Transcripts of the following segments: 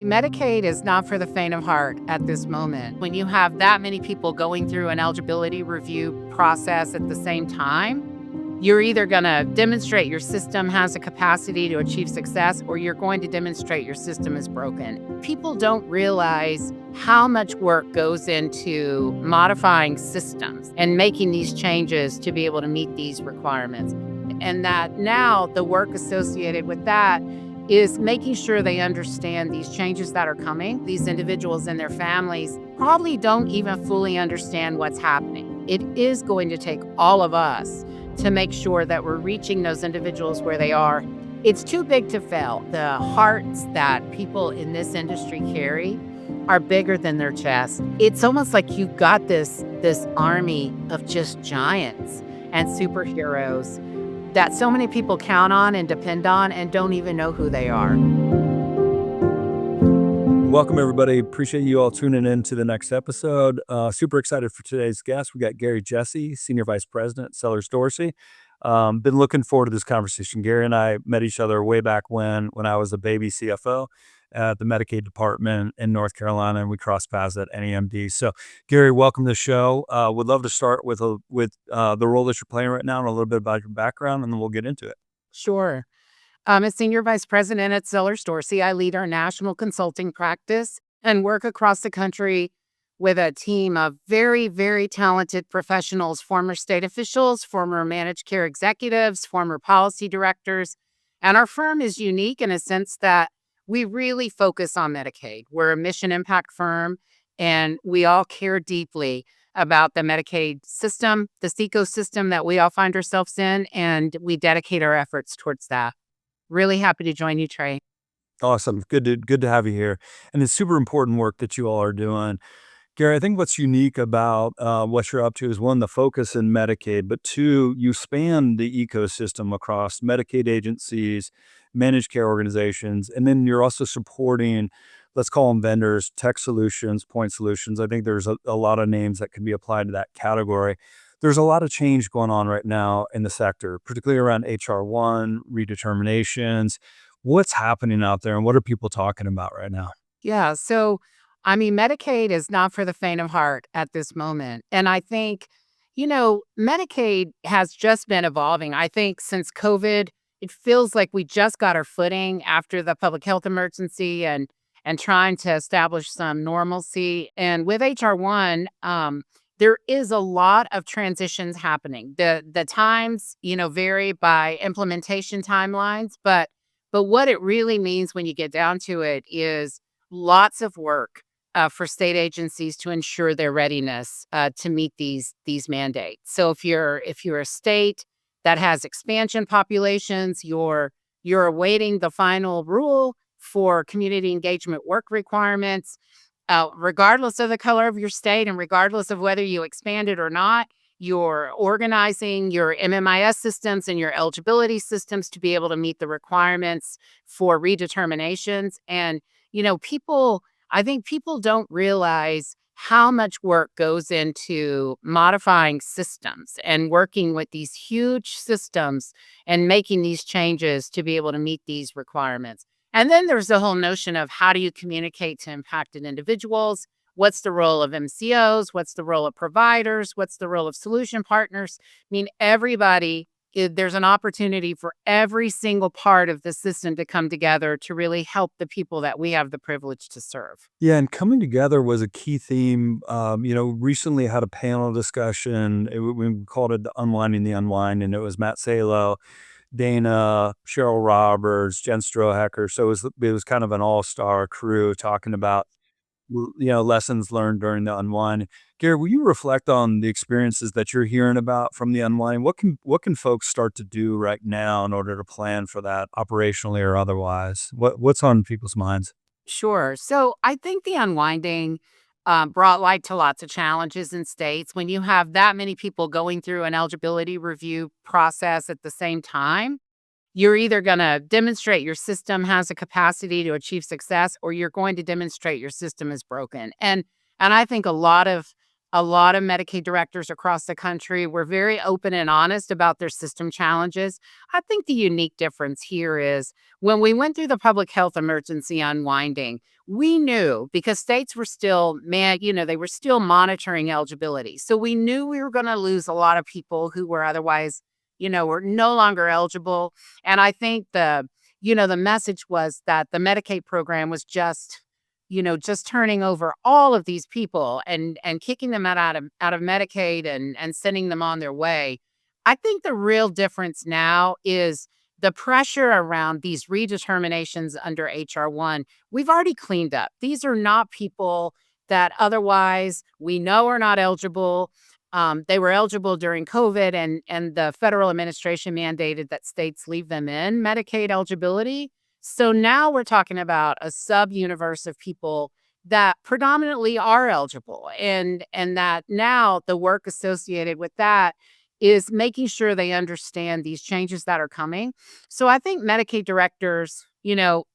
Medicaid is not for the faint of heart at this moment. When you have that many people going through an eligibility review process at the same time, you're either going to demonstrate your system has a capacity to achieve success, or you're going to demonstrate your system is broken. People don't realize how much work goes into modifying systems and making these changes to be able to meet these requirements. And that now the work associated with that is making sure they understand these changes that are coming. These individuals and their families probably don't even fully understand what's happening. It is going to take all of us to make sure that we're reaching those individuals where they are. It's too big to fail. The hearts that people in this industry carry are bigger than their chest. It's almost like you've got this army of just giants and superheroes that so many people count on and depend on and don't even know who they are. Welcome, everybody. Appreciate you all tuning in to the next episode. Super excited for today's guest. We got Jessee, Senior Vice President, Sellers Dorsey. Been looking forward to this conversation. Gary and I met each other way back when I was a baby CFO at the Medicaid department in North Carolina, and we crossed paths at NEMD. So, Gary, welcome to the show. Would love to start with the role that you're playing right now and a little bit about your background, and then we'll get into it. Sure. I'm a Senior Vice President at Sellers Dorsey. I lead our national consulting practice and work across the country with a team of very, very talented professionals, former state officials, former managed care executives, former policy directors. And our firm is unique in a sense that we really focus on Medicaid. We're a mission impact firm, and we all care deeply about the Medicaid system, this ecosystem that we all find ourselves in, and we dedicate our efforts towards that. Really happy to join you, Trey. Awesome. Good to have you here. And it's super important work that you all are doing. Gary, I think what's unique about what you're up to is, one, the focus in Medicaid, but two, you span the ecosystem across Medicaid agencies, managed care organizations, and then you're also supporting, let's call them vendors, tech solutions, point solutions. I think there's a lot of names that can be applied to that category. There's a lot of change going on right now in the sector, particularly around HR1, redeterminations. What's happening out there, and what are people talking about right now? Yeah. So, Medicaid is not for the faint of heart at this moment. And I think, Medicaid has just been evolving. I think since COVID, it feels like we just got our footing after the public health emergency and trying to establish some normalcy. And with HR1, there is a lot of transitions happening. The times, vary by implementation timelines, but what it really means when you get down to it is lots of work for state agencies to ensure their readiness to meet these mandates. So if you're a state that has expansion populations, you're awaiting the final rule for community engagement work requirements. Regardless of the color of your state and regardless of whether you expanded or not, you're organizing your MMIS systems and your eligibility systems to be able to meet the requirements for redeterminations. And, I think people don't realize how much work goes into modifying systems and working with these huge systems and making these changes to be able to meet these requirements. And then there's the whole notion of how do you communicate to impacted individuals? What's the role of MCOs? What's the role of providers? What's the role of solution partners? I mean, there's an opportunity for every single part of the system to come together to really help the people that we have the privilege to serve. Yeah, and coming together was a key theme. Recently had a panel discussion. We called it Unwinding the Unwind, and it was Matt Salo, Dana, Cheryl Roberts, Jen Strohacker. So it was kind of an all-star crew talking about lessons learned during the unwind. Gary, will you reflect on the experiences that you're hearing about from the unwind? What can folks start to do right now in order to plan for that operationally or otherwise? What's on people's minds? Sure. So I think the unwinding brought light to lots of challenges in states. When you have that many people going through an eligibility review process at the same time, you're either going to demonstrate your system has a capacity to achieve success, or you're going to demonstrate your system is broken. And I think a lot of A lot of Medicaid directors across the country were very open and honest about their system challenges. I think the unique difference here is when we went through the public health emergency unwinding, we knew because states were still, man, they were still monitoring eligibility. So we knew we were going to lose a lot of people who were otherwise, were no longer eligible. And I think the message was that the Medicaid program was just turning over all of these people and kicking them out of Medicaid and sending them on their way. I think the real difference now is the pressure around these redeterminations under HR1. We've already cleaned up. These are not people that otherwise we know are not eligible. They were eligible during COVID, and the federal administration mandated that states leave them in Medicaid eligibility. So now we're talking about a sub universe of people that predominantly are eligible, and that now the work associated with that is making sure they understand these changes that are coming. So I think Medicaid directors,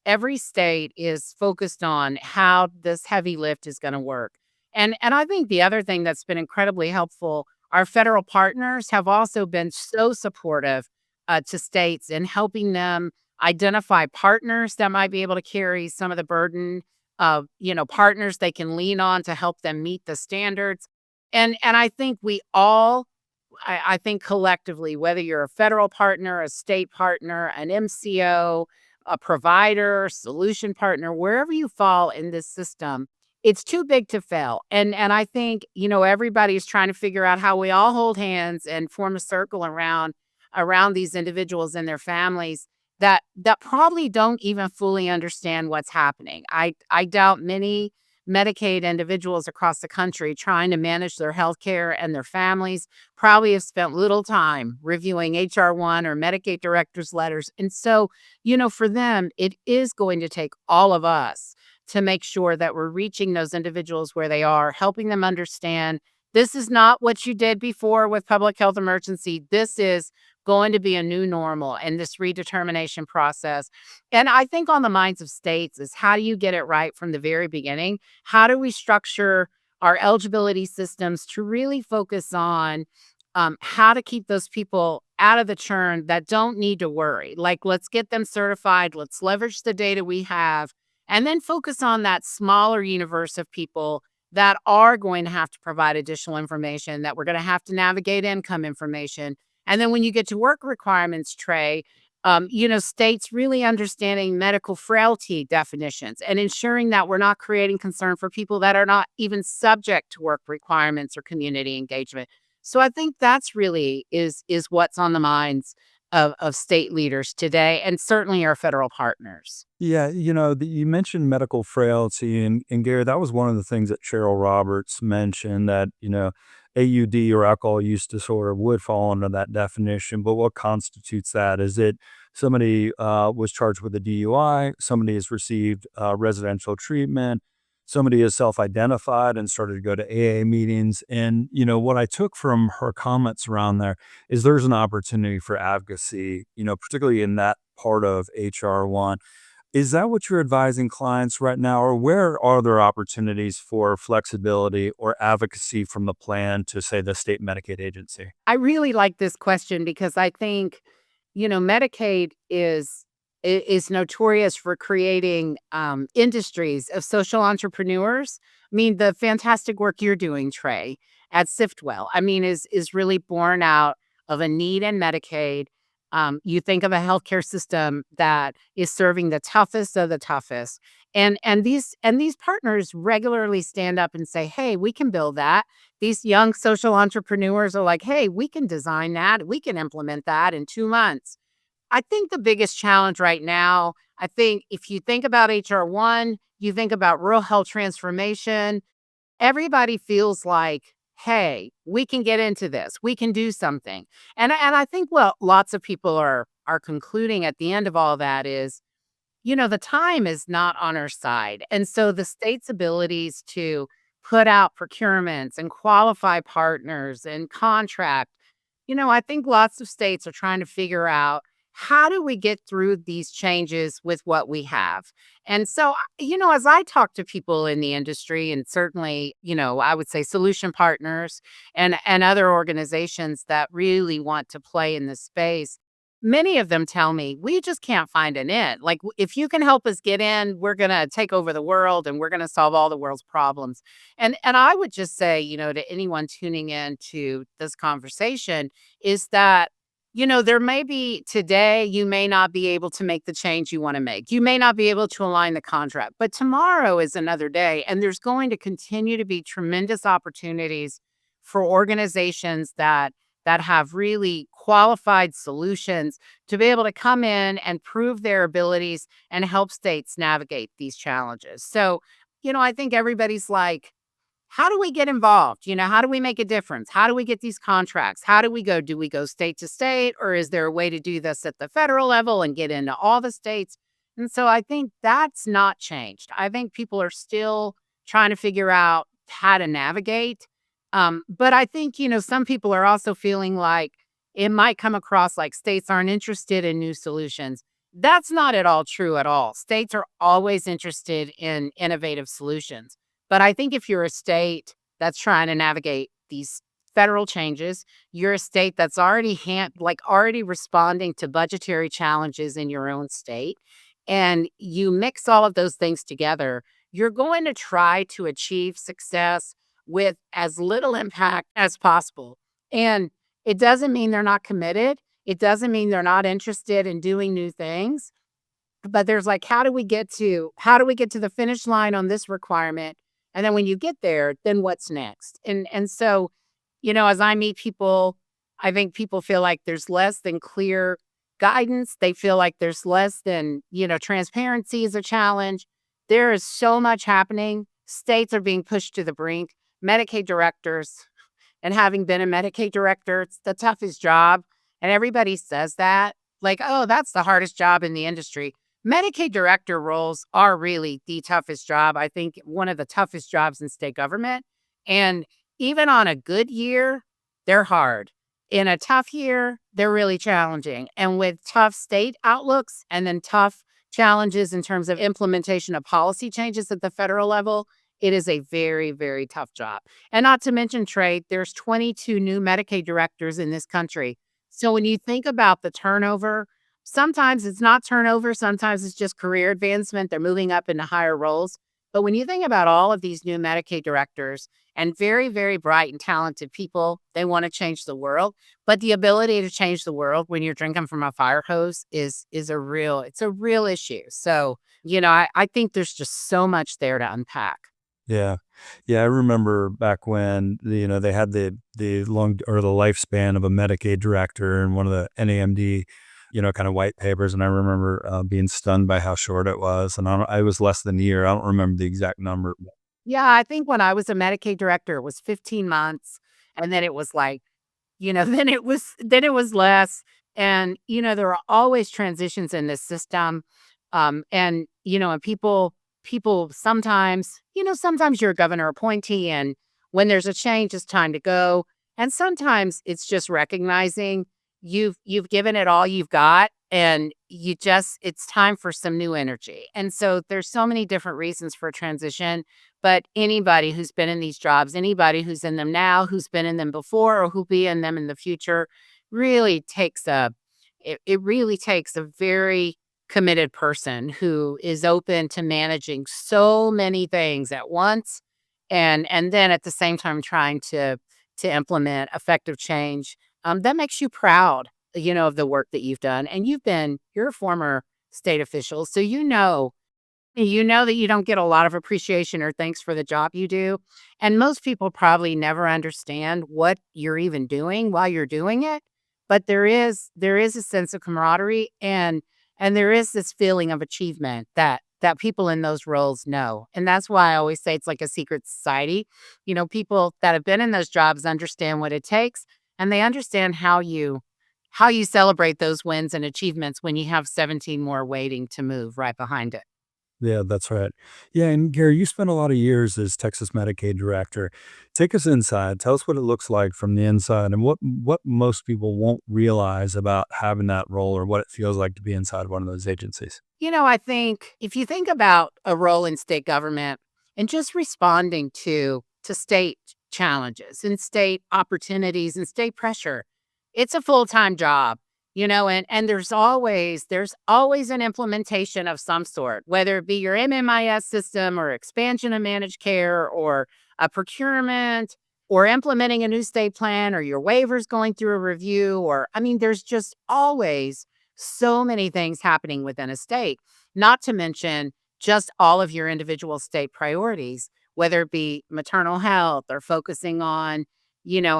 every state is focused on how this heavy lift is going to work. And I think the other thing that's been incredibly helpful, our federal partners have also been so supportive to states in helping them identify partners that might be able to carry some of the burden of, partners they can lean on to help them meet the standards. And I think I think collectively, whether you're a federal partner, a state partner, an MCO, a provider, solution partner, wherever you fall in this system, it's too big to fail. And I think, everybody's trying to figure out how we all hold hands and form a circle around these individuals and their families that probably don't even fully understand what's happening. I doubt many Medicaid individuals across the country trying to manage their health care and their families probably have spent little time reviewing HR1 or Medicaid directors' letters. And so, for them, it is going to take all of us to make sure that we're reaching those individuals where they are, helping them understand this is not what you did before with public health emergency. This is going to be a new normal in this redetermination process. And I think on the minds of states is how do you get it right from the very beginning? How do we structure our eligibility systems to really focus on how to keep those people out of the churn that don't need to worry? Like, let's get them certified, let's leverage the data we have, and then focus on that smaller universe of people that are going to have to provide additional information, that we're going to have to navigate income information. And then when you get to work requirements, Trey, states really understanding medical frailty definitions and ensuring that we're not creating concern for people that are not even subject to work requirements or community engagement. So I think that's really is what's on the minds of state leaders today, and certainly our federal partners. Yeah, you mentioned medical frailty, and Gary, that was one of the things that Cheryl Roberts mentioned that, AUD or alcohol use disorder would fall under that definition. But what constitutes that? Is it somebody was charged with a DUI, somebody has received residential treatment, somebody is self-identified and started to go to AA meetings. And, what I took from her comments around there is there's an opportunity for advocacy, particularly in that part of HR1. Is that what you're advising clients right now, or where are there opportunities for flexibility or advocacy from the plan to, say, the state Medicaid agency? I really like this question because I think, Medicaid is notorious for creating industries of social entrepreneurs. I mean, the fantastic work you're doing, Trey, at Siftwell, I mean, is really born out of a need in Medicaid. You think of a healthcare system that is serving the toughest of the toughest, and these partners regularly stand up and say, "Hey, we can build that." These young social entrepreneurs are like, "Hey, we can design that. We can implement that in 2 months." I think the biggest challenge right now, I think if you think about HR1, you think about rural health transformation, everybody feels like, "Hey, we can get into this. We can do something." And I think what lots of people are concluding at the end of all that is, the time is not on our side. And so the state's abilities to put out procurements and qualify partners and contract, I think lots of states are trying to figure out how do we get through these changes with what we have? And so, as I talk to people in the industry, and certainly, I would say solution partners and other organizations that really want to play in this space, many of them tell me, we just can't find an in. Like, if you can help us get in, we're going to take over the world and we're going to solve all the world's problems. And I would just say, to anyone tuning in to this conversation, is that there may be today, you may not be able to make the change you want to make. You may not be able to align the contract, but tomorrow is another day. And there's going to continue to be tremendous opportunities for organizations that have really qualified solutions to be able to come in and prove their abilities and help states navigate these challenges. So, I think everybody's like, how do we get involved? How do we make a difference? How do we get these contracts? How do we go? Do we go state to state, or is there a way to do this at the federal level and get into all the states? And so I think that's not changed. I think people are still trying to figure out how to navigate. But I think, some people are also feeling like it might come across like states aren't interested in new solutions. That's not at all true at all. States are always interested in innovative solutions. But I think if you're a state that's trying to navigate these federal changes, you're a state that's already responding to budgetary challenges in your own state, and you mix all of those things together, you're going to try to achieve success with as little impact as possible. And it doesn't mean they're not committed. It doesn't mean they're not interested in doing new things, but there's like, how do we get to the finish line on this requirement? And then when you get there, then what's next? And so, as I meet people, I think people feel like there's less than clear guidance. They feel like there's less than, transparency is a challenge. There is so much happening. States are being pushed to the brink. Medicaid directors, and having been a Medicaid director, it's the toughest job. And everybody says that, like, oh, that's the hardest job in the industry. Medicaid director roles are really the toughest job. I think one of the toughest jobs in state government. And even on a good year, they're hard. In a tough year, they're really challenging. And with tough state outlooks and then tough challenges in terms of implementation of policy changes at the federal level, it is a very, very tough job. And not to mention, Trey, there's 22 new Medicaid directors in this country. So when you think about the turnover, sometimes it's not turnover, sometimes it's just career advancement. They're moving up into higher roles. But when you think about all of these new Medicaid directors and very, very bright and talented people, they want to change the world. But the ability to change the world when you're drinking from a fire hose it's a real issue. So, I think there's just so much there to unpack. Yeah. Yeah, I remember back when, they had the long or the lifespan of a Medicaid director in one of the NAMD, kind of white papers, and I remember, being stunned by how short it was, and I was less than a year. I don't remember the exact number. Yeah, I think when I was a Medicaid director, it was 15 months, and then it was like, then it was less. And there are always transitions in this system. And people sometimes you're a governor appointee, and when there's a change, it's time to go. And sometimes it's just recognizing you've given it all you've got, and it's time for some new energy. And so there's so many different reasons for transition. But anybody who's been in these jobs, anybody who's in them now, who's been in them before, or who'll be in them in the future, really takes it really takes a very committed person who is open to managing so many things at once, and then at the same time trying to implement effective change. That makes you proud, of the work that you've done. And you're a former state official, so you know that you don't get a lot of appreciation or thanks for the job you do. And most people probably never understand what you're even doing while you're doing it. But there is a sense of camaraderie, and there is this feeling of achievement that people in those roles know. And that's why I always say it's like a secret society. People that have been in those jobs understand what it takes, and they understand how you celebrate those wins and achievements when you have 17 more waiting to move right behind it. Yeah, that's right. Yeah, and Gary, you spent a lot of years as Texas Medicaid director. Take us inside. Tell us what it looks like from the inside and what most people won't realize about having that role or what it feels like to be inside one of those agencies. I think if you think about a role in state government and just responding to state challenges and state opportunities and state pressure, it's a full-time job, and there's always an implementation of some sort, whether it be your MMIS system or expansion of managed care or a procurement or implementing a new state plan or your waivers going through a review or I mean, there's just always so many things happening within a state, not to mention just all of your individual state priorities, whether it be maternal health or focusing on,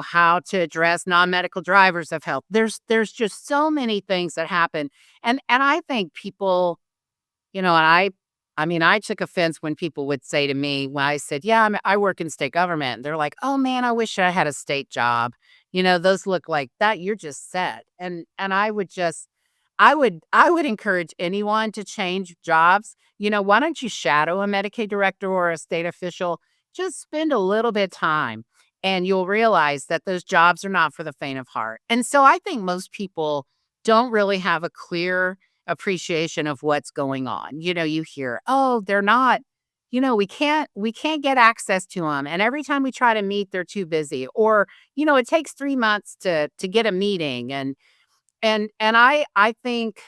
how to address non-medical drivers of health. There's just so many things that happen. And I think people, and I mean, I took offense when people would say to me when I said, "Yeah, I work in state government." They're like, "Oh man, I wish I had a state job." Those look like that you're just set. And I would encourage anyone to change jobs. Why don't you shadow a Medicaid director or a state official? Just spend a little bit of time and you'll realize that those jobs are not for the faint of heart. And so I think most people don't really have a clear appreciation of what's going on. You hear, "Oh, they're not, we can't get access to them. And every time we try to meet, they're too busy." Or, it takes 3 months to get a meeting. And I think,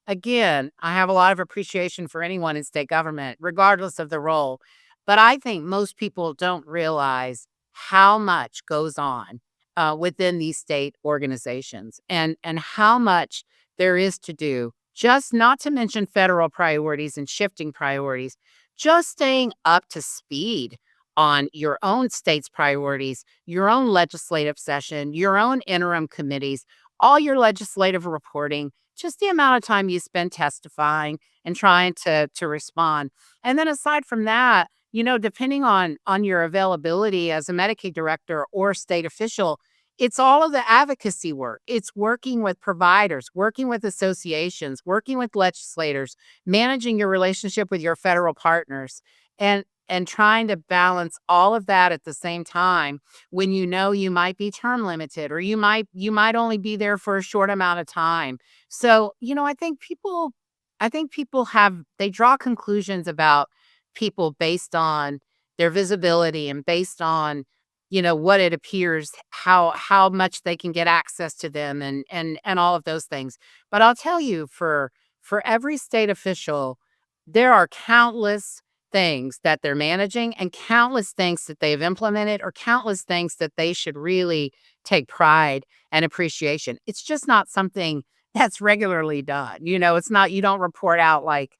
again, I have a lot of appreciation for anyone in state government, regardless of the role. But I think most people don't realize how much goes on within these state organizations and how much there is to do, just not to mention federal priorities and shifting priorities, just staying up to speed on your own state's priorities, your own legislative session, your own interim committees, all your legislative reporting, just the amount of time you spend testifying and trying to respond. And then aside from that, depending on your availability as a Medicaid director or state official, it's all of the advocacy work. It's working with providers, working with associations, working with legislators, managing your relationship with your federal partners, and trying to balance all of that at the same time when you might be term limited or you might only be there for a short amount of time. So, I think people they draw conclusions about people based on their visibility and based on, what it appears, how much they can get access to them and all of those things. But I'll tell you, for every state official, there are countless things that they're managing and countless things that they've implemented or countless things that they should really take pride and appreciation. It's just not something that's regularly done. It's not you don't report out like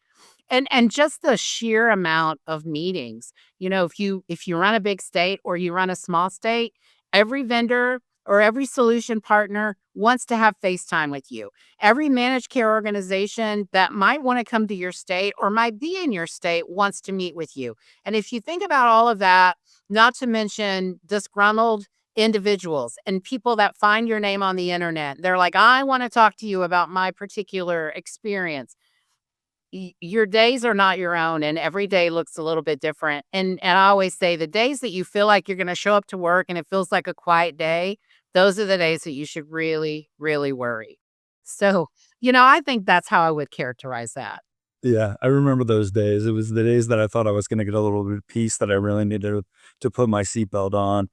and just the sheer amount of meetings. If you run a big state or you run a small state, every vendor or every solution partner wants to have FaceTime with you. Every managed care organization that might want to come to your state or might be in your state wants to meet with you. And if you think about all of that, not to mention disgruntled individuals and people that find your name on the internet, they're like, "I want to talk to you about my particular experience." Your days are not your own, and every day looks a little bit different. And I always say the days that you feel like you're going to show up to work and it feels like a quiet day, those are the days that you should really, really worry. So, I think that's how I would characterize that. Yeah, I remember those days. It was the days that I thought I was gonna get a little bit of peace that I really needed to put my seatbelt on.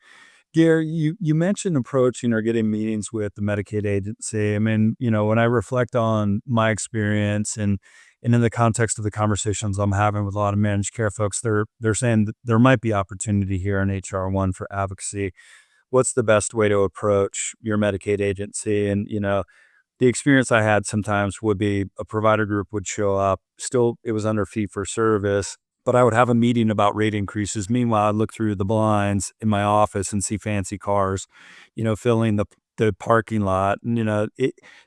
Gary, you mentioned approaching or getting meetings with the Medicaid agency. I mean, when I reflect on my experience and in the context of the conversations I'm having with a lot of managed care folks, they're saying that there might be opportunity here in HR1 for advocacy. What's the best way to approach your Medicaid agency? And, the experience I had sometimes would be a provider group would show up, still it was under fee for service, but I would have a meeting about rate increases. Meanwhile, I'd look through the blinds in my office and see fancy cars, filling the parking lot. And,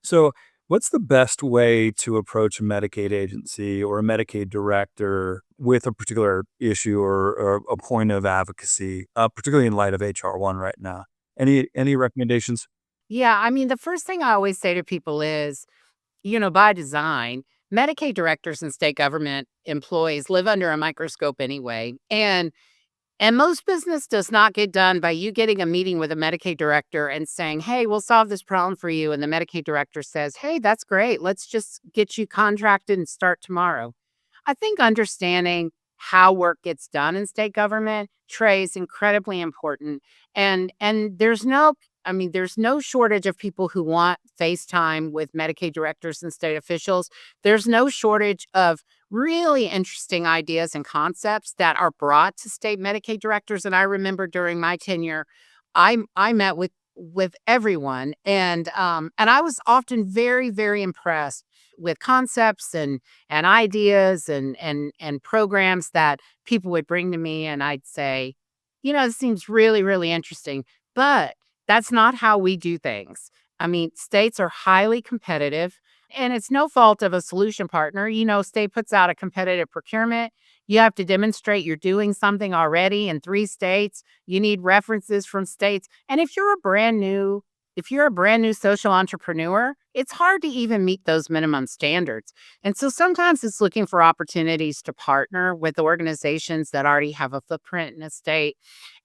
so what's the best way to approach a Medicaid agency or a Medicaid director with a particular issue or a point of advocacy, particularly in light of HR1 right now? Any recommendations? Yeah, I mean, the first thing I always say to people is, by design, Medicaid directors and state government employees live under a microscope anyway. And most business does not get done by you getting a meeting with a Medicaid director and saying, "Hey, we'll solve this problem for you." And the Medicaid director says, "Hey, that's great. Let's just get you contracted and start tomorrow." I think understanding how work gets done in state government, Trey, is incredibly important. And there's no shortage of people who want FaceTime with Medicaid directors and state officials. There's no shortage of really interesting ideas and concepts that are brought to state Medicaid directors. And I remember during my tenure, I met with everyone, and I was often very, very impressed with concepts and ideas and programs that people would bring to me, and I'd say, "This seems really, really interesting." But that's not how we do things. I mean, states are highly competitive, and it's no fault of a solution partner. State puts out a competitive procurement. You have to demonstrate you're doing something already in 3 states. You need references from states. And if you're a brand new social entrepreneur, it's hard to even meet those minimum standards. And so sometimes it's looking for opportunities to partner with organizations that already have a footprint in a state.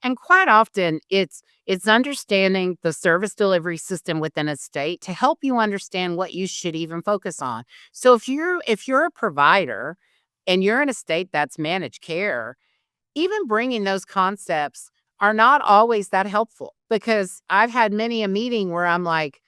And quite often it's understanding the service delivery system within a state to help you understand what you should even focus on. So if you're a provider and you're in a state that's managed care, even bringing those concepts are not always that helpful, because I've had many a meeting where I'm like,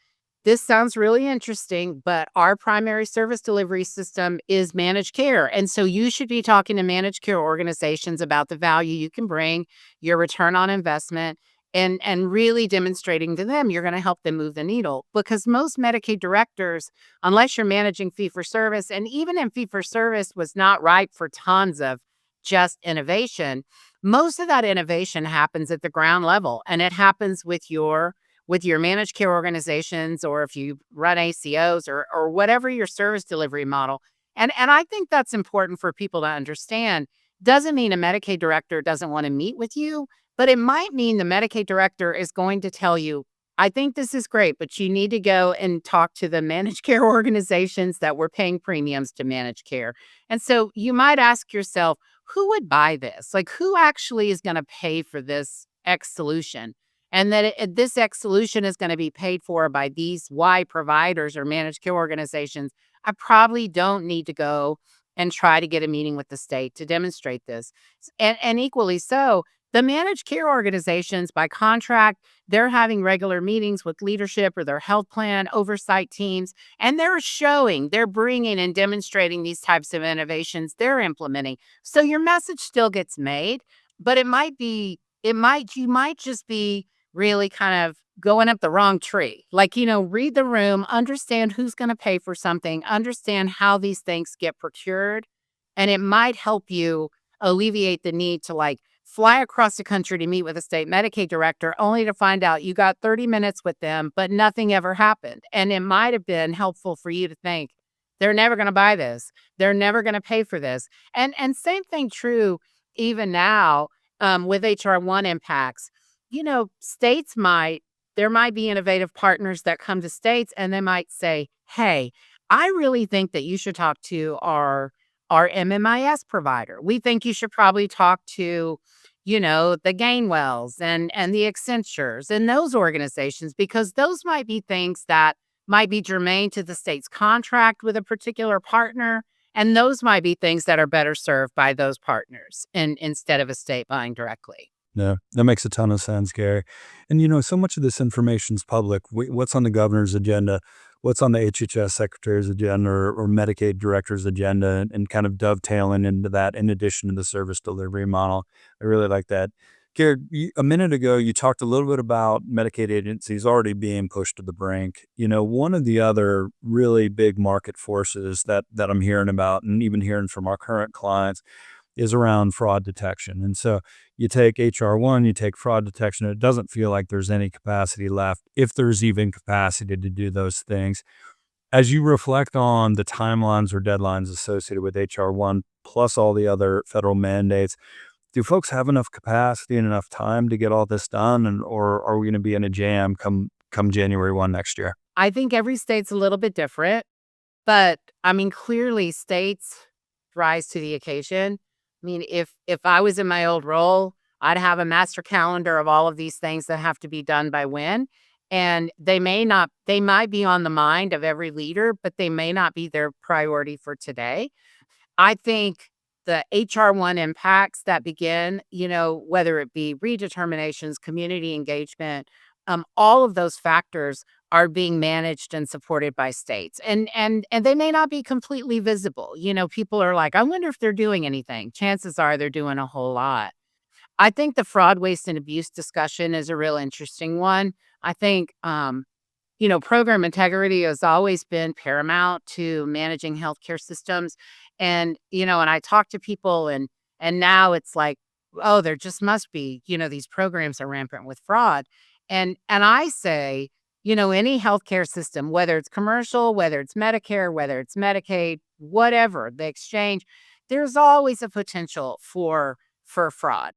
this sounds really interesting, but our primary service delivery system is managed care. And so you should be talking to managed care organizations about the value you can bring, your return on investment, and really demonstrating to them you're going to help them move the needle. Because most Medicaid directors, unless you're managing fee for service, and even in fee for service was not ripe for tons of just innovation, most of that innovation happens at the ground level, and it happens with your managed care organizations, or if you run ACOs, or whatever your service delivery model. And I think that's important for people to understand. Doesn't mean a Medicaid director doesn't want to meet with you, but it might mean the Medicaid director is going to tell you, "I think this is great, but you need to go and talk to the managed care organizations that were paying premiums to manage care." And so you might ask yourself, who would buy this? Like, who actually is going to pay for this X solution? And that this X solution is going to be paid for by these Y providers or managed care organizations. I probably don't need to go and try to get a meeting with the state to demonstrate this. And equally so, the managed care organizations, by contract, they're having regular meetings with leadership or their health plan oversight teams, and they're bringing and demonstrating these types of innovations they're implementing. So your message still gets made, but you might just be really kind of going up the wrong tree. Like, read the room, understand who's going to pay for something, understand how these things get procured, and it might help you alleviate the need to like fly across the country to meet with a state Medicaid director only to find out you got 30 minutes with them, but nothing ever happened. And it might have been helpful for you to think, they're never going to buy this. They're never going to pay for this. And same thing true even now, with HR1 impacts. States there might be innovative partners that come to states and they might say, "Hey, I really think that you should talk to our MMIS provider. We think you should probably talk to, the Gainwells and the Accentures and those organizations, because those might be things that might be germane to the state's contract with a particular partner. And those might be things that are better served by those partners instead of a state buying directly." Yeah, that makes a ton of sense, Gary. And so much of this information is public. What's on the governor's agenda, what's on the HHS secretary's agenda, or Medicaid director's agenda, and kind of dovetailing into that in addition to the service delivery model. I really like that. Gary, a minute ago, you talked a little bit about Medicaid agencies already being pushed to the brink. One of the other really big market forces that I'm hearing about, and even hearing from our current clients, is around fraud detection. And so you take HR1, you take fraud detection, it doesn't feel like there's any capacity left, if there's even capacity to do those things. As you reflect on the timelines or deadlines associated with HR1, plus all the other federal mandates, do folks have enough capacity and enough time to get all this done? Or are we going to be in a jam come January 1 next year? I think every state's a little bit different. But, I mean, clearly states rise to the occasion. I mean, if I was in my old role, I'd have a master calendar of all of these things that have to be done by when, and they might be on the mind of every leader, but they may not be their priority for today. I think the HR1 impacts that begin, whether it be redeterminations, community engagement, all of those factors are being managed and supported by states. And they may not be completely visible. People are like, I wonder if they're doing anything. Chances are they're doing a whole lot. I think the fraud, waste, and abuse discussion is a real interesting one. I think program integrity has always been paramount to managing healthcare systems. And I talk to people and now it's like, oh, there just must be, these programs are rampant with fraud. And I say, any healthcare system, whether it's commercial, whether it's Medicare, whether it's Medicaid, whatever, the exchange, there's always a potential for fraud.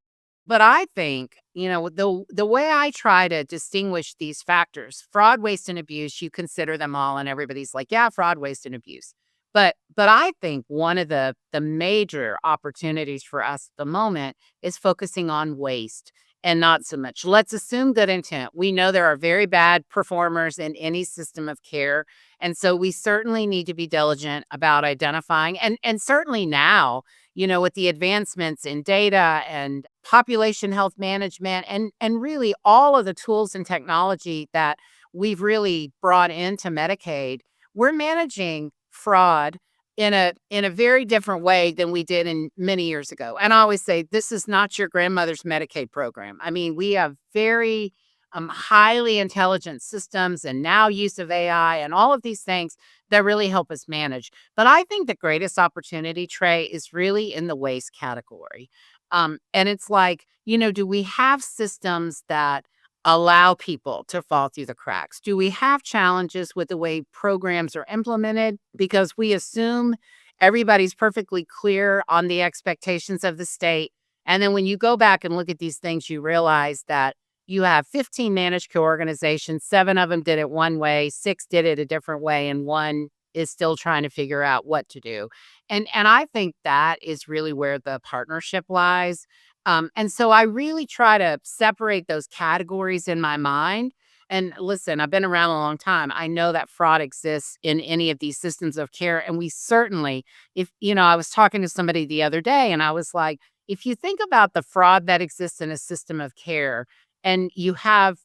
But I think, the way I try to distinguish these factors, fraud, waste, and abuse, you consider them all, and everybody's like, yeah, fraud, waste, and abuse. But I think one of the major opportunities for us at the moment is focusing on waste and not so much. Let's assume good intent. We know there are very bad performers in any system of care. And so we certainly need to be diligent about identifying and certainly now, with the advancements in data and population health management and really all of the tools and technology that we've really brought into Medicaid, we're managing fraud in a very different way than we did in many years ago. And I always say this is not your grandmother's Medicaid program. I mean, we have very highly intelligent systems and now use of AI and all of these things that really help us manage. But I think the greatest opportunity, Trey, is really in the waste category. And it's like, do we have systems that allow people to fall through the cracks? Do we have challenges with the way programs are implemented because we assume everybody's perfectly clear on the expectations of the state? And then when you go back and look at these things, you realize that you have 15 managed care organizations, 7 of them did it one way, 6 did it a different way, and 1 is still trying to figure out what to do. And I think that is really where the partnership lies. And so I really try to separate those categories in my mind. And listen, I've been around a long time. I know that fraud exists in any of these systems of care. And we certainly, I was talking to somebody the other day and I was like, if you think about the fraud that exists in a system of care, and you have,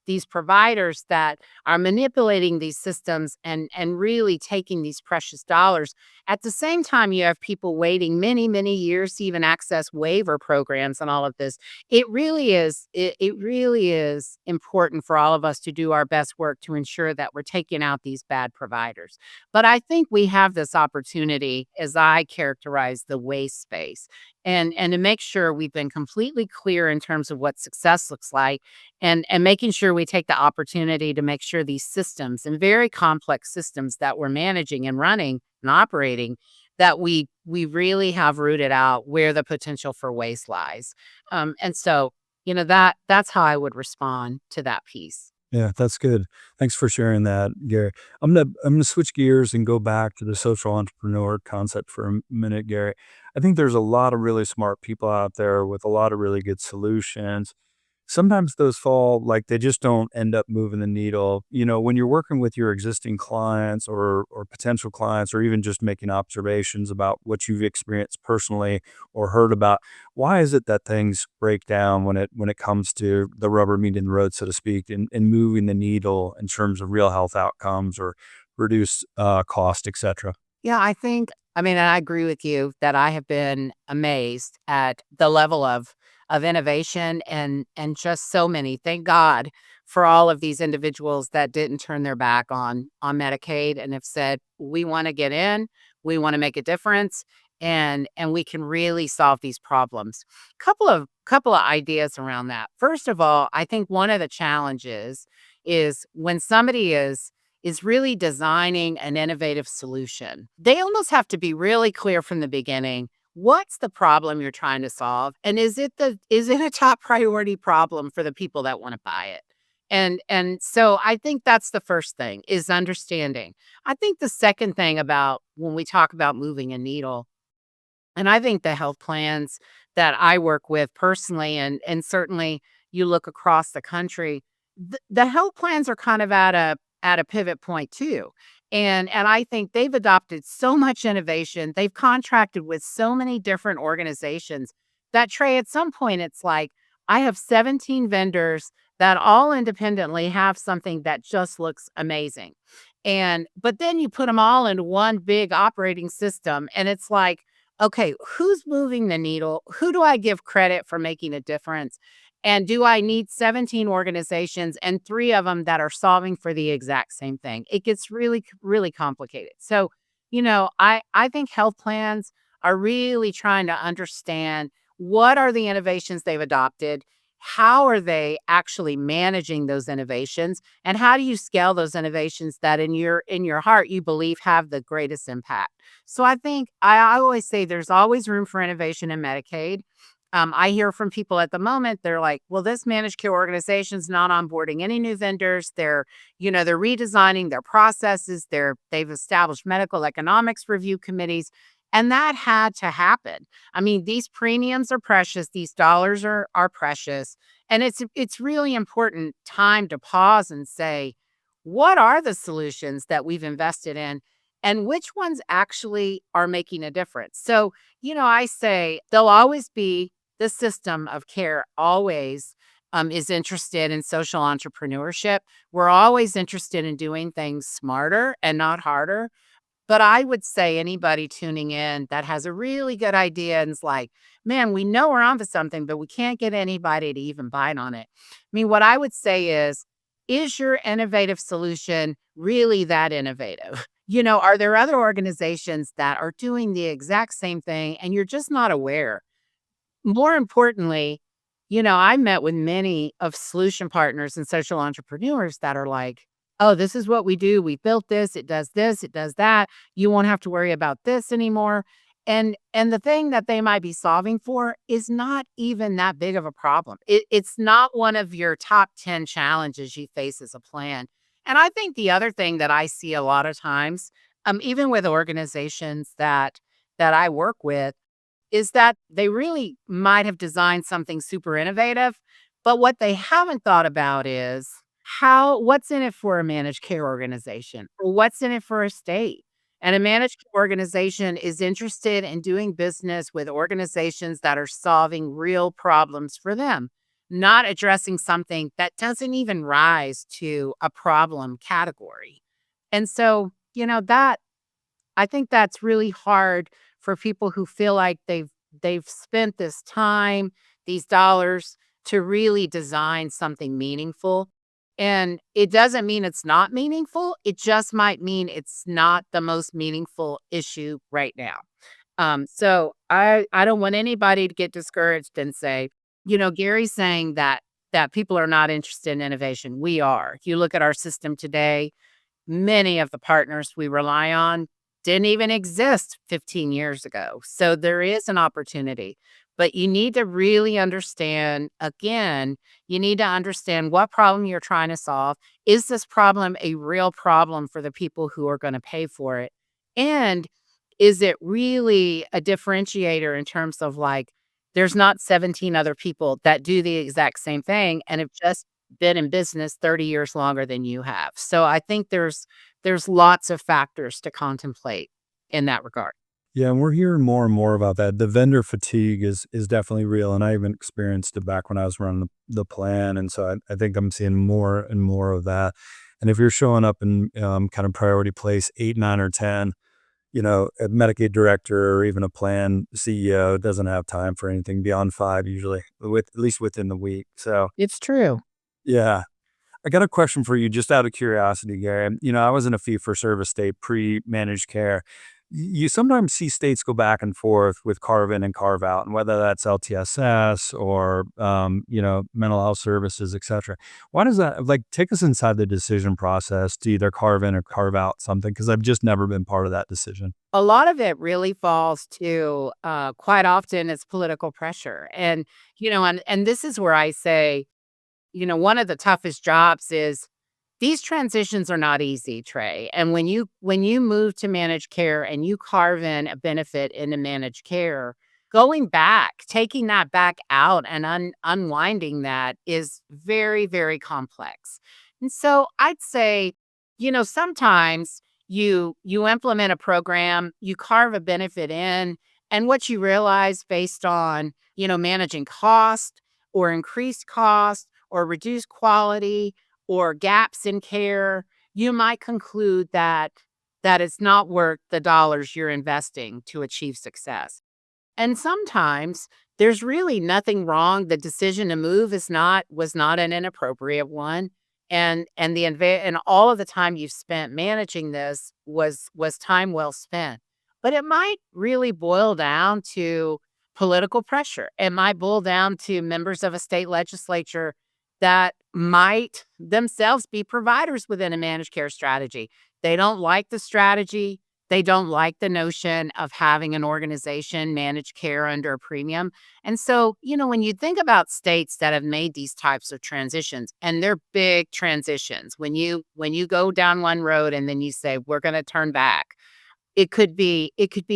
these providers that are manipulating these systems and really taking these precious dollars. At the same time, you have people waiting many, many years to even access waiver programs and all of this. It really is important for all of us to do our best work to ensure that we're taking out these bad providers. But I think we have this opportunity, as I characterize the waste space, and to make sure we've been completely clear in terms of what success looks like and making sure we take the opportunity to make sure these systems and very complex systems that we're managing and running and operating, that we really have rooted out where the potential for waste lies. And so, that's how I would respond to that piece. Yeah, that's good. Thanks for sharing that, Gary. I'm gonna switch gears and go back to the social entrepreneur concept for a minute, Gary. I think there's a lot of really smart people out there with a lot of really good solutions. Sometimes those fall like they just don't end up moving the needle. When you're working with your existing clients or potential clients or even just making observations about what you've experienced personally or heard about, why is it that things break down when it comes to the rubber meeting the road, so to speak, and moving the needle in terms of real health outcomes or reduce cost, etc. Yeah, and I agree with you that I have been amazed at the level of innovation and just so many. Thank God for all of these individuals that didn't turn their back on Medicaid and have said, we want to get in, we want to make a difference, and we can really solve these problems. Couple of ideas around that. First of all, I think one of the challenges is when somebody is really designing an innovative solution. They almost have to be really clear from the beginning. What's the problem you're trying to solve? And is it a top priority problem for the people that want to buy it? And so I think that's the first thing is understanding. I think the second thing about when we talk about moving a needle, and I think the health plans that I work with personally, and certainly you look across the country, the health plans are kind of at a pivot point too. And I think they've adopted so much innovation. They've contracted with so many different organizations that Trey, at some point, it's like I have 17 vendors that all independently have something that just looks amazing. And but then you put them all into one big operating system, and it's like, okay, who's moving the needle? Who do I give credit for making a difference? And do I need 17 organizations and 3 of them that are solving for the exact same thing? It gets really, really complicated. So, I think health plans are really trying to understand what are the innovations they've adopted? How are they actually managing those innovations? And how do you scale those innovations that in your heart you believe have the greatest impact? So I think I always say there's always room for innovation in Medicaid. I hear from people at the moment, they're like, well, this managed care organization's not onboarding any new vendors. They're redesigning their processes. They've established medical economics review committees. And that had to happen. I mean, these premiums are precious, these dollars are precious. And it's really important time to pause and say, what are the solutions that we've invested in? And which ones actually are making a difference? So, I say there'll always be the system of care, always is interested in social entrepreneurship. We're always interested in doing things smarter and not harder. But I would say anybody tuning in that has a really good idea and is like, man, we know we're onto something, but we can't get anybody to even bite on it. I mean, what I would say is your innovative solution really that innovative? Are there other organizations that are doing the exact same thing and you're just not aware? More importantly, I met with many of solution partners and social entrepreneurs that are like, "Oh, this is what we do. We built this, it does that. You won't have to worry about this anymore." And the thing that they might be solving for is not even that big of a problem. It's not one of your top 10 challenges you face as a plan. And I think the other thing that I see a lot of times, even with organizations that I work with, is that they really might have designed something super innovative, but what they haven't thought about is what's in it for a managed care organization or what's in it for a state. And a managed care organization is interested in doing business with organizations that are solving real problems for them, not addressing something that doesn't even rise to a problem category. And so, that I think that's really hard for people who feel like they've spent this time, these dollars to really design something meaningful. And it doesn't mean it's not meaningful. It just might mean it's not the most meaningful issue right now. So I don't want anybody to get discouraged and say, Gary's saying that people are not interested in innovation. We are. If you look at our system today, many of the partners we rely on didn't even exist 15 years ago. So there is an opportunity, but you need to really understand again, you need to understand what problem you're trying to solve. Is this problem a real problem for the people who are going to pay for it? And is it really a differentiator in terms of like, there's not 17 other people that do the exact same thing and have just been in business 30 years longer than you have. So I think there's lots of factors to contemplate in that regard. Yeah, and we're hearing more and more about that. The vendor fatigue is definitely real, and I even experienced it back when I was running the plan, and so I think I'm seeing more and more of that. And if you're showing up in kind of priority place 8, 9, or 10, a Medicaid director or even a plan CEO doesn't have time for anything beyond 5 usually, with at least within the week. So It's true. yeah, I got a question for you just out of curiosity, Gary. I was in a fee for service state pre-managed care. You sometimes see states go back and forth with carve-in and carve-out, and whether that's LTSS or mental health services, et cetera. Why does that, like, take us inside the decision process to either carve in or carve out something? Because I've just never been part of that decision. A lot of it really falls to quite often it's political pressure. And this is where I say, one of the toughest jobs is these transitions are not easy, Trey. And when you move to managed care and you carve in a benefit into managed care, going back, taking that back out and unwinding that is very, very complex. And so I'd say, sometimes you implement a program, you carve a benefit in, and what you realize based on, managing cost or increased cost or reduced quality or gaps in care, you might conclude that it's not worth the dollars you're investing to achieve success. And sometimes there's really nothing wrong. The decision to move was not an inappropriate one. And all of the time you've spent managing this was time well spent. But it might really boil down to political pressure. It might boil down to members of a state legislature that might themselves be providers within a managed care strategy. They don't like the strategy, they don't like the notion of having an organization manage care under a premium. And so, when you think about states that have made these types of transitions, and they're big transitions, when you go down one road and then you say, we're going to turn back, it could be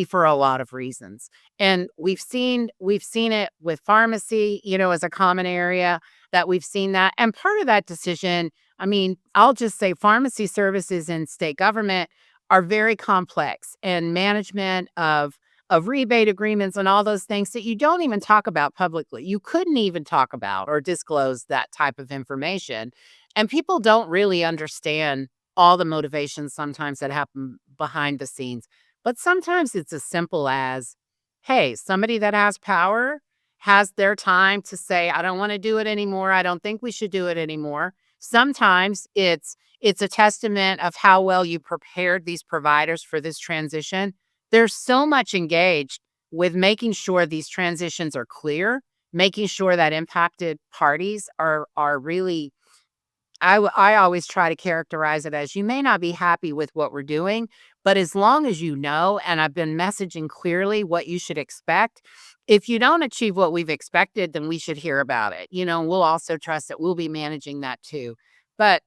for a lot of reasons. And we've seen it with pharmacy, as a common area that we've seen that. And part of that decision, I mean, I'll just say pharmacy services in state government are very complex, and management of rebate agreements and all those things that you don't even talk about publicly. You couldn't even talk about or disclose that type of information. And people don't really understand all the motivations sometimes that happen behind the scenes. But sometimes it's as simple as, hey, somebody that has power has their time to say, I don't want to do it anymore. I don't think we should do it anymore. Sometimes it's a testament of how well you prepared these providers for this transition. There's so much engaged with making sure these transitions are clear, making sure that impacted parties are really I always try to characterize it as you may not be happy with what we're doing, but as long as you know, and I've been messaging clearly what you should expect, if you don't achieve what we've expected, then we should hear about it. We'll also trust that we'll be managing that too. But,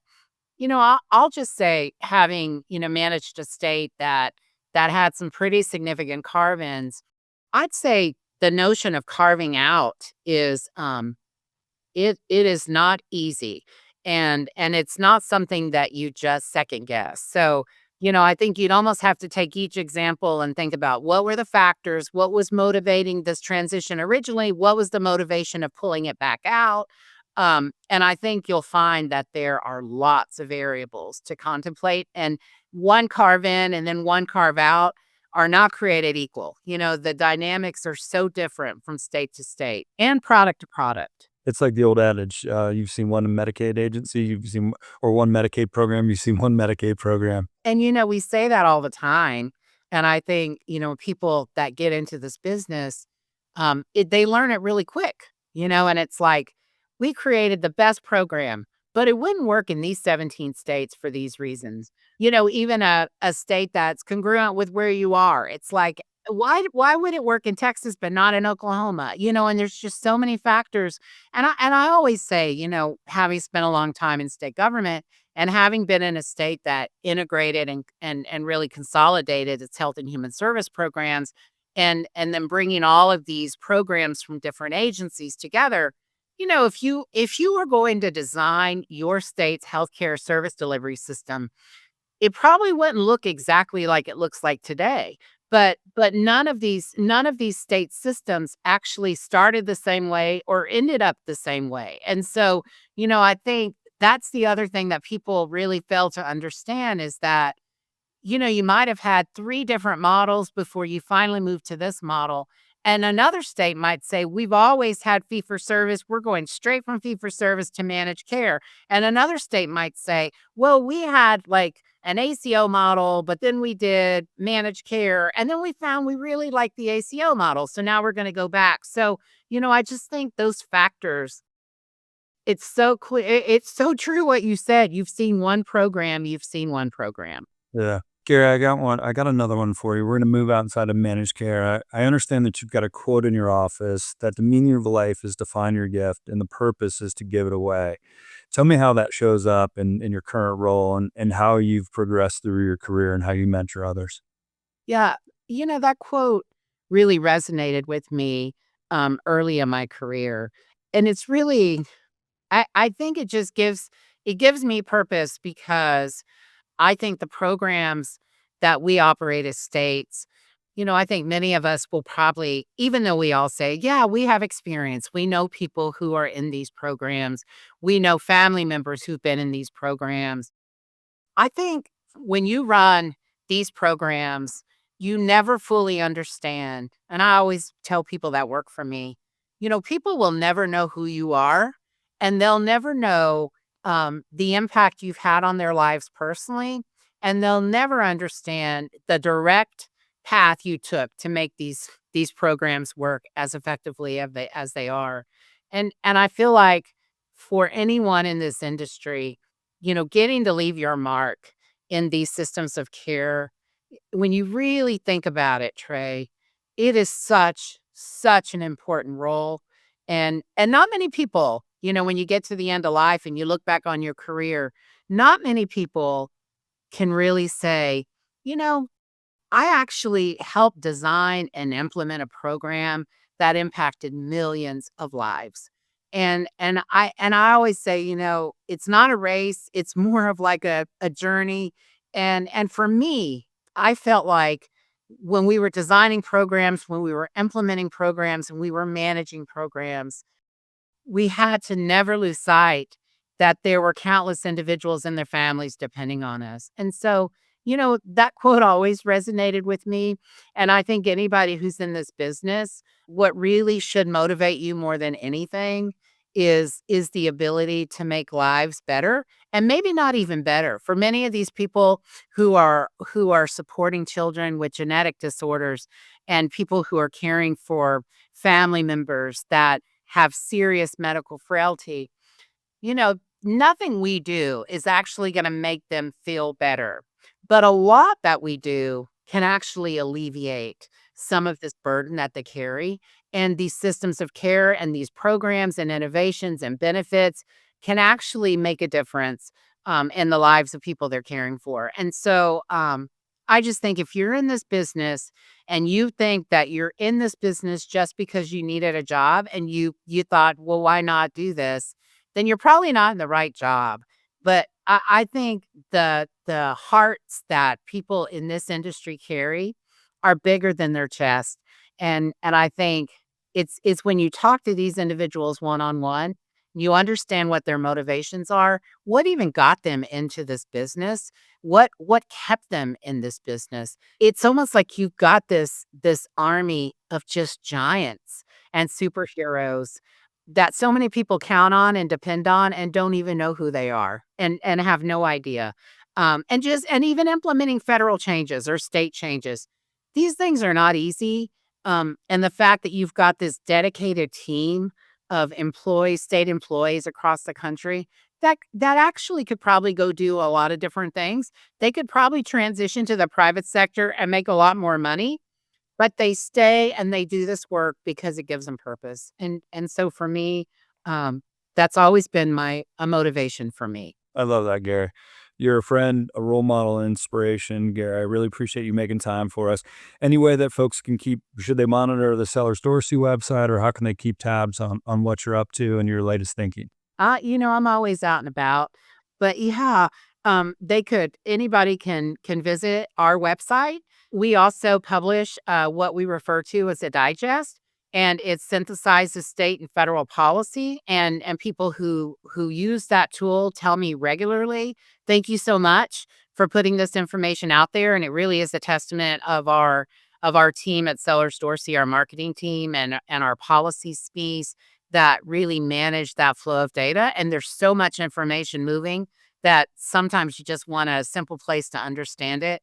I'll just say having, managed a state that had some pretty significant carve-ins, I'd say the notion of carving out is it is not easy, and it's not something that you just second guess. So, I think you'd almost have to take each example and think about what were the factors, what was motivating this transition originally, what was the motivation of pulling it back out? And I think you'll find that there are lots of variables to contemplate, and one carve in and then one carve out are not created equal. The dynamics are so different from state to state and product to product. It's like the old adage, you've seen one Medicaid agency, you've seen or one Medicaid program, you've seen one Medicaid program. And, we say that all the time. And I think, people that get into this business, they learn it really quick, and it's like, we created the best program, but it wouldn't work in these 17 states for these reasons. Even a state that's congruent with where you are, it's like, why would it work in Texas but not in Oklahoma? And there's just so many factors. And I always say, having spent a long time in state government and having been in a state that integrated and really consolidated its health and human service programs, and then bringing all of these programs from different agencies together, if you are going to design your state's healthcare service delivery system, it probably wouldn't look exactly like it looks like today. But none of these state systems actually started the same way or ended up the same way. And so, I think that's the other thing that people really fail to understand is that, you might have had 3 different models before you finally moved to this model. And another state might say, we've always had fee for service. We're going straight from fee for service to managed care. And another state might say, well, we had like an ACO model, but then we did managed care. And then we found we really like the ACO model. So now we're going to go back. So, I just think those factors, it's so clear. It's so true what you said. You've seen one program, you've seen one program. Yeah. Gary, I got another one for you. We're going to move outside of managed care. I understand that you've got a quote in your office that the meaning of life is to find your gift and the purpose is to give it away. Tell me how that shows up in your current role and how you've progressed through your career and how you mentor others. Yeah, that quote really resonated with me, early in my career, and it's really I think it gives me purpose because I think the programs that we operate as states, I think many of us will probably, even though we all say, yeah, we have experience, we know people who are in these programs, we know family members who've been in these programs. I think when you run these programs, you never fully understand. And I always tell people that work for me, people will never know who you are, and they'll never know the impact you've had on their lives personally. And they'll never understand the direct path you took to make these programs work as effectively as they are. And I feel like for anyone in this industry, getting to leave your mark in these systems of care, when you really think about it, Trey, it is such an important role. And not many people, when you get to the end of life and you look back on your career, not many people can really say, you know, I actually helped design and implement a program that impacted millions of lives. And I always say, it's not a race, it's more of like a journey. And for me, I felt like when we were designing programs, when we were implementing programs, and we were managing programs, we had to never lose sight that there were countless individuals and their families depending on us. And so, that quote always resonated with me. And I think anybody who's in this business, what really should motivate you more than anything is the ability to make lives better, and maybe not even better. For many of these people who are supporting children with genetic disorders, and people who are caring for family members that have serious medical frailty, nothing we do is actually going to make them feel better. But a lot that we do can actually alleviate some of this burden that they carry. And these systems of care and these programs and innovations and benefits can actually make a difference in the lives of people they're caring for. And so I just think if you're in this business and you think that you're in this business just because you needed a job and you thought, well, why not do this? Then you're probably not in the right job. But I think the hearts that people in this industry carry are bigger than their chest. And I think it's when you talk to these individuals one on one, you understand what their motivations are, what even got them into this business, what kept them in this business. It's almost like you've got this army of just giants and superheroes that so many people count on and depend on and don't even know who they are and have no idea. And even implementing federal changes or state changes. These things are not easy. And the fact that you've got this dedicated team of employees, state employees across the country that actually could probably go do a lot of different things. They could probably transition to the private sector and make a lot more money, but they stay and they do this work because it gives them purpose. And so for me, that's always been a motivation for me. I love that, Gary. You're a friend, a role model, and inspiration, Gary. I really appreciate you making time for us. Any way that folks can should they monitor the Sellers Dorsey website, or how can they keep tabs on what you're up to and your latest thinking? I'm always out and about, but yeah, anybody can visit our website. We also publish what we refer to as a digest, and it synthesizes state and federal policy. And people who use that tool tell me regularly, "Thank you so much for putting this information out there." And it really is a testament of our team at Sellers Dorsey, our marketing team, and our policy SMEs that really manage that flow of data. And there's so much information moving that sometimes you just want a simple place to understand it.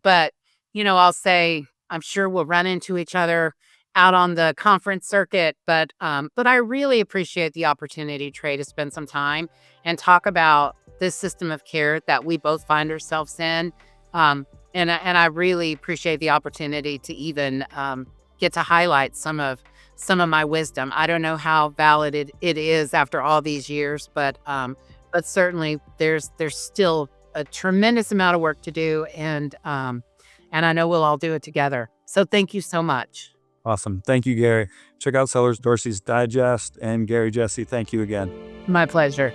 But, I'll say, I'm sure we'll run into each other out on the conference circuit. But I really appreciate the opportunity, Trey, to spend some time and talk about this system of care that we both find ourselves in. Um, And I really appreciate the opportunity to even get to highlight some of my wisdom. I don't know how valid it is after all these years, but certainly there's still a tremendous amount of work to do, and I know we'll all do it together. So thank you so much. Awesome. Thank you, Gary. Check out Sellers Dorsey's Digest. And Gary, Jessee, thank you again. My pleasure.